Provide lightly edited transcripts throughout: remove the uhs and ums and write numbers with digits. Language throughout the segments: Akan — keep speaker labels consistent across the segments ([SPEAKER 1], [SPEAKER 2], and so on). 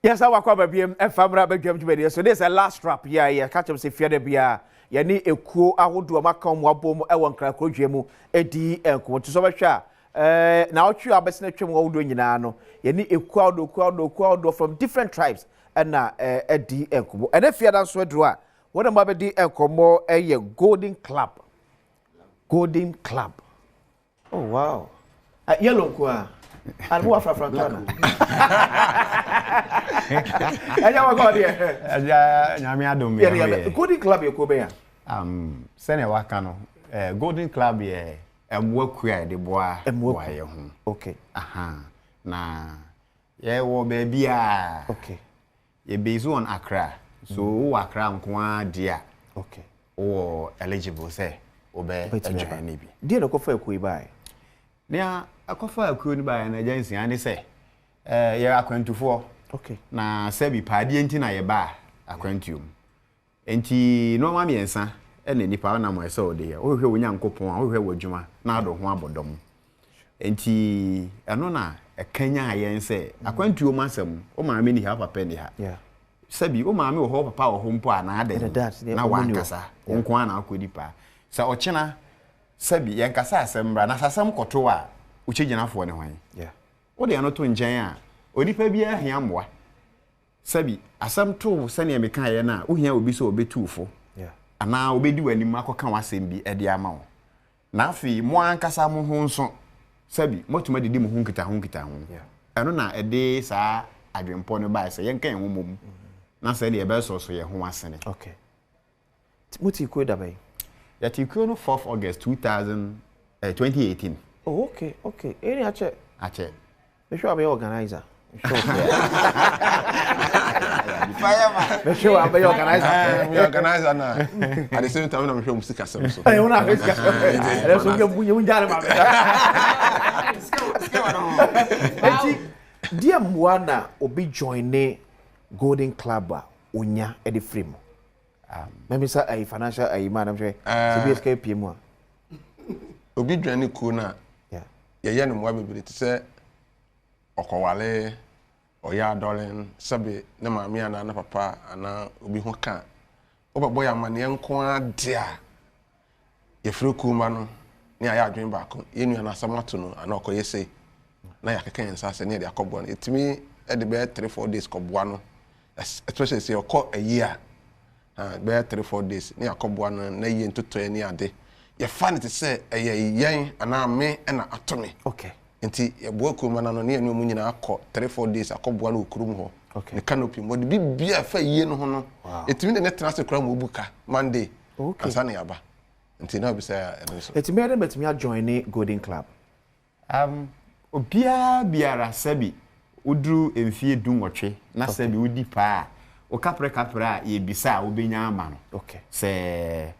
[SPEAKER 1] Yes, I walk over here and family bedroom to so there's a last trap. Yeah, catch up say fear the beer. Yani a Kuo Nkabom Mmerɛ edi enko to so much. Now you are best network what doing no. Yani a Kuo from different tribes and na edi enko. And if you dance so do what am I be enko a golden club. Golden club. Oh wow. Yellow kwa. And who are from Ghana? Golden Club you go be
[SPEAKER 2] sene waka no Golden Club ye emwakua de boa ye ho.
[SPEAKER 1] Okay.
[SPEAKER 2] Aha. Na ye wo baby a.
[SPEAKER 1] Okay.
[SPEAKER 2] Ye based on Accra. So wo Accra nko dia.
[SPEAKER 1] Okay.
[SPEAKER 2] Wo eligible say obe ejoin ni bi.
[SPEAKER 1] Dia no ko fa ekoi bai.
[SPEAKER 2] Nia akofa akuo ni bai na agency ane say ye akwantufo.
[SPEAKER 1] Okay.
[SPEAKER 2] Na sebi paadi enti na ye ba akwantuom. Enti no ma miensa ene nipa na mo ese ode ye. Ohwe onyankopon a ohwe wadwuma na ado ho abodom. Enti eno na ekanya ayen se akwantuom asem o ma me ni ha papa ni ha.
[SPEAKER 1] Yeah.
[SPEAKER 2] Sebi o ma me wo ho papa wo ho mpo a na ade. Na wankasa. Onko ana akodi pa. Sa ochina sebi yen kasa asem bra na sasem koto a ucheginafo ne hwan.
[SPEAKER 1] Yeah.
[SPEAKER 2] O de anoto ngen a onipa bia ahia mmoa sabi asam to sane me kan ye na ohia obi so obetufo
[SPEAKER 1] yeah
[SPEAKER 2] ana obedi wanim akoka wasem bi ede ama wo na afi mo ankasa mo ho nso sabi motuma didi mo ho nkita ho
[SPEAKER 1] yeah
[SPEAKER 2] eno na ede saa adwempo no ba se ye nkan wo mom na se de ebe so ye ho asene.
[SPEAKER 1] Okay. Muti ko da bai
[SPEAKER 2] ya ti ko no 4th August 2018.
[SPEAKER 1] Oh okay any ache me sure be organizer.
[SPEAKER 2] Fireman.
[SPEAKER 1] Me sure I'm organizer.
[SPEAKER 3] We organizer na. At the same time, I'm sure music asem so.
[SPEAKER 1] Eh, una vez que. Let's go munjale ma. Eti dia mwana obi join Golden Club a onya e de free mo. Maybe say a financial a man am say CBSK PM a.
[SPEAKER 3] Obi join Kuo na.
[SPEAKER 1] Yeah.
[SPEAKER 3] Ye no mo bebere ti say okowale oya dolin sabe na maami ana na papa ana obi ho ka obabo ya mane enko ade a ye freku ma no ne aya adwen ba ko ye nua na samato no ana okoye sei na ya keka ensa se ne de akobo no etimi e de be 3-4 days koboa no especially say okọ a year be 3-4 days ne akobo no na ye ntoto ani ade ye fa ne te se eye yen ana me na atome.
[SPEAKER 1] Okay.
[SPEAKER 3] Nti ebo akuma na no ne enu mu nyina akọ 3-4 days akọboa na okurum ho ne canopy mo de bibia fa yie no ho no etimi de ne trans kura mo buka Monday asa na yaba nti na obisa eno so
[SPEAKER 1] etimi ade betimi a join Golden Club
[SPEAKER 2] biara sabi udru emfie dunwotwe na sabi udi pa o kapre ye bisa obenya ama no
[SPEAKER 1] okay
[SPEAKER 2] se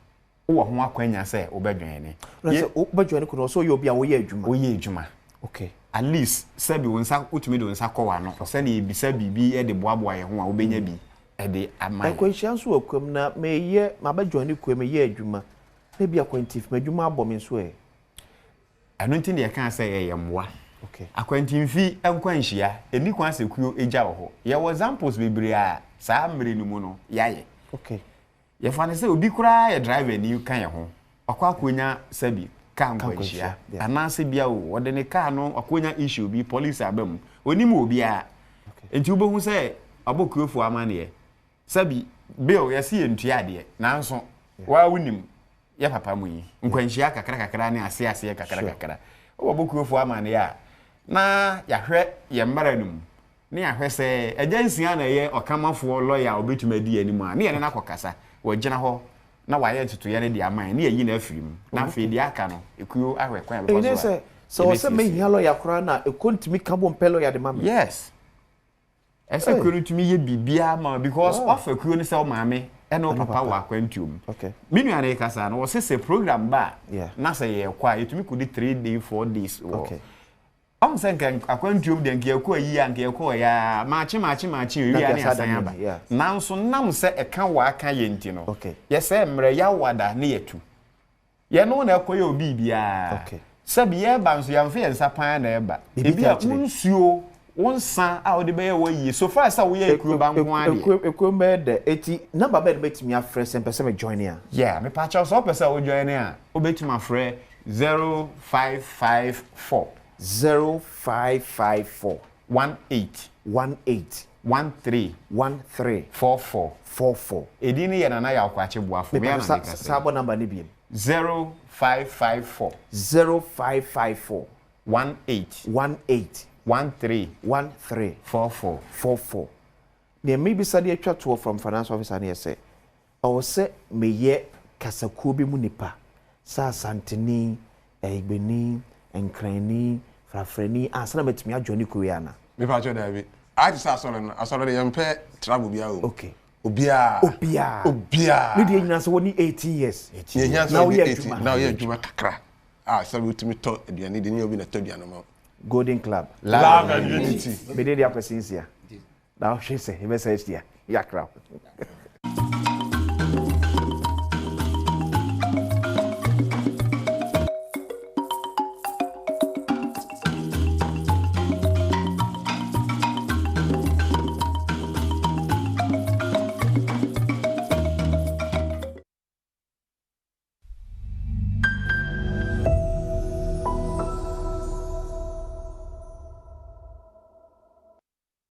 [SPEAKER 2] wo ho akwanya se obedwen ne
[SPEAKER 1] so obedwen ko so yo bia wo ye adwuma
[SPEAKER 2] okay at least sabi wonsa utumi do nsa kowa no se na ebisa bibi e de boaboa ye ho a obenya bi e de amai
[SPEAKER 1] akwanhia so akwam na meye mabadwan ko me ye adwuma na bia kwantif madwuma abom nso e
[SPEAKER 2] anu ntin de kan say ye mwa
[SPEAKER 1] okay
[SPEAKER 2] akwantimfi enkwanhia eni kwan sekuo eja wo ho ye examples bebre a saa mmere ni mu no yaye
[SPEAKER 1] okay
[SPEAKER 2] ye fa ne say obi kura ye driver ni kan ye ho akwa akonya sabi kan kwanhia anase bia wo wode ne car no akonya issue bi police abam onim obi a enti ubohu say abokuofu amane sabi bill ye se entua de nanso wa wonim ye papa mu yi nkwanhia kakra ne ase kakra abokuofu amane ya na ya hwe ye mmara num ne ya hwe se agency na ye okamafo lawyer obetumadi anim a ne ye na kokasa wagina ho na waye tutu ye ne de aman ne yi na afirim na afi de aka no ekuo ahwe kwan be
[SPEAKER 1] so se me hia lawyer kora na ekontimi kabo mpelo ya de mama
[SPEAKER 2] yes ese kuru tumi ye bibia ma because of ekuo ne se o maame e no papa wa kwantuom
[SPEAKER 1] okay
[SPEAKER 2] minu ya ne kasa no wo se program ba na se ye kwa etumi kudi 3 days 4 days
[SPEAKER 1] okay
[SPEAKER 2] am senkan akwantuom de nke ekọ yi anke ekọ ya maachi wi ya ne asanya ba nanso nam se eka wa aka ye nti no ye se mre ya wada ne yetu ye no na ekọ ya obi bia
[SPEAKER 1] okay
[SPEAKER 2] sabi ye ba nso ya mfe nsa pan na eba ebi a unsuo One son out the bay away. So far as we are
[SPEAKER 1] Ekuo mede eti number bed make me afresh and person join here.
[SPEAKER 2] Yeah, me patch us up as I will join here. Obey to my friend 0554
[SPEAKER 1] 0554
[SPEAKER 2] 18 44. Edini ya na ya kwache buafo. Me
[SPEAKER 1] na sabo number ni bi
[SPEAKER 2] 0554 18
[SPEAKER 1] 44. There may be study a chat to from finance officer and say, or say, me ye kasakubi munipa, sa santini, egbeni, enkreni, frafreni, and some of me a Johnny Kuriana.
[SPEAKER 3] Me patch David. I just saw the young pair travel be out.
[SPEAKER 1] Okay.
[SPEAKER 3] Obia.
[SPEAKER 1] We didn't answer only 18 years.
[SPEAKER 3] Now you're Juma Kakra. Ah, so we to me talk at the end, you be a Tobiano.
[SPEAKER 1] Golden Club.
[SPEAKER 3] Love and unity.
[SPEAKER 1] Me did the opposite here. Now she say, he messaged here. Yeah, crap.